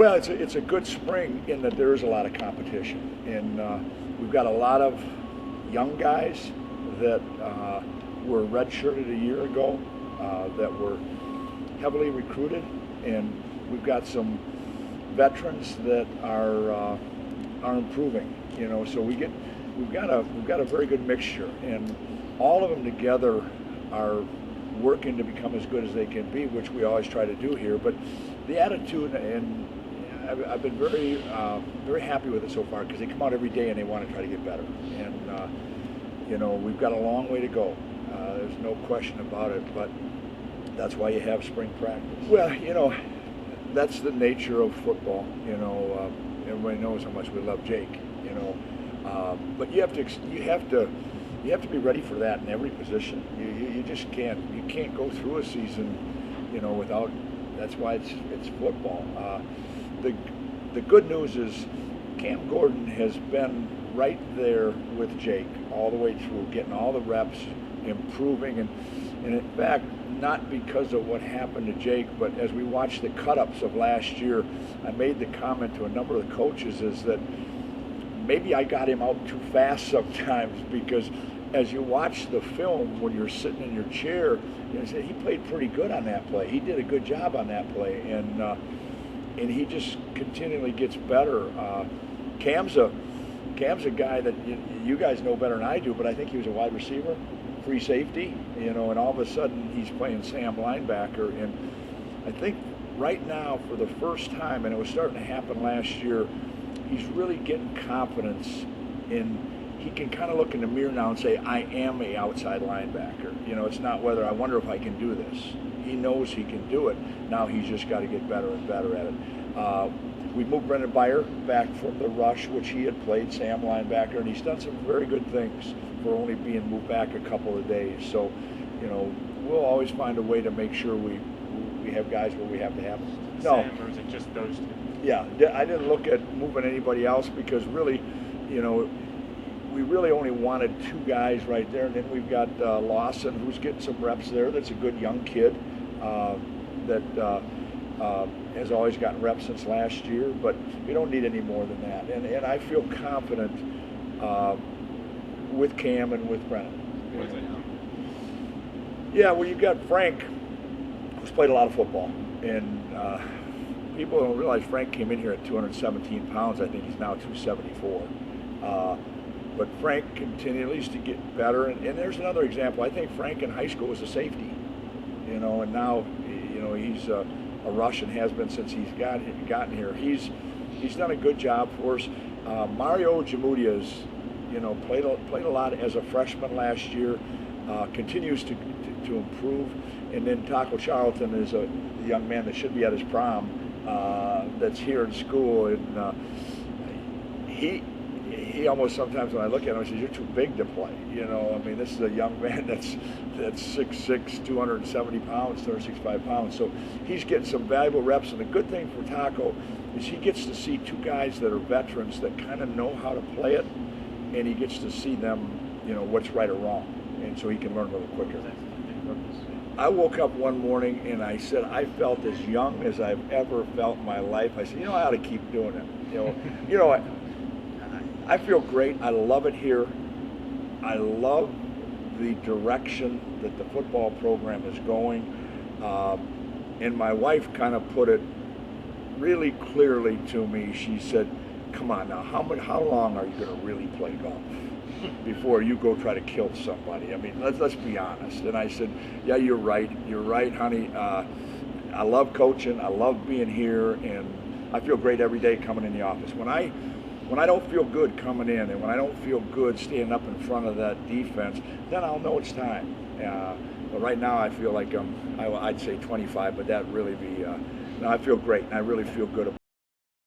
Well, it's a good spring in that there is a lot of competition, and we've got a lot of young guys that were redshirted a year ago that were heavily recruited, and we've got some veterans that are improving. You know, so we've got a very good mixture, and all of them together are working to become as good as they can be, which we always try to do here. But the attitude, and I've been very happy with it so far, because they come out every day and they want to try to get better. And you know, we've got a long way to go. There's no question about it, but that's why you have spring practice. Well, you know, that's the nature of football. You know, everybody knows how much we love Jake. You know, but you have to be ready for that in every position. You just can't. You can't go through a season, you know, without. That's why it's football. The good news is Cam Gordon has been right there with Jake all the way through, getting all the reps, improving, and in fact, not because of what happened to Jake, but as we watched the cut-ups of last year, I made the comment to a number of the coaches is that maybe I got him out too fast sometimes, because as you watch the film when you're sitting in your chair, you say he played pretty good on that play. He did a good job on that play, and he just continually gets better. Cam's a guy that you guys know better than I do, but I think he was a wide receiver, free safety, you know, and all of a sudden he's playing Sam linebacker. And I think right now, for the first time, and it was starting to happen last year, he's really getting confidence in. He can kind of look in the mirror now and say, I am a outside linebacker. You know, it's not whether I wonder if I can do this. He knows he can do it. Now he's just got to get better and better at it. We moved Brendan Byer back from the rush, which he had played Sam linebacker, and he's done some very good things for only being moved back a couple of days. So, you know, we'll always find a way to make sure we have guys where we have to have them. No. Sam, or is it just those two? Yeah, I didn't look at moving anybody else, because really, you know, we really only wanted two guys right there, and then we've got Lawson, who's getting some reps there. That's a good young kid that has always gotten reps since last year, but we don't need any more than that. And I feel confident with Cam and with Brennan. Yeah, well, you've got Frank, who's played a lot of football, and people don't realize Frank came in here at 217 pounds. I think he's now 274. But Frank continues to get better, and there's another example. I think Frank in high school was a safety, you know, and now, you know, he's a rush and has been since he's gotten here. He's done a good job for us. Mario Jamudia's, you know, played a lot as a freshman last year, continues to improve, and then Taco Charlton is a young man that should be at his prom, that's here in school, and he almost sometimes, when I look at him, I say, you're too big to play. You know, I mean, this is a young man that's 6'6", 270 pounds, 265 pounds. So he's getting some valuable reps. And the good thing for Taco is he gets to see two guys that are veterans that kind of know how to play it, and he gets to see them, you know, what's right or wrong. And so he can learn a little quicker. I woke up one morning and I said, I felt as young as I've ever felt in my life. I said, you know, I ought to keep doing it. You know, I feel great. I love it here. I love the direction that the football program is going. And my wife kind of put it really clearly to me. She said, come on now, how long are you going to really play golf before you go try to kill somebody? I mean, let's be honest. And I said, yeah, you're right. You're right, honey. I love coaching. I love being here. And I feel great every day coming in the office. When I don't feel good coming in, and when I don't feel good standing up in front of that defense, then I'll know it's time. But right now I feel like I'd say 25, but that really be, no, I feel great, and I really feel good about it.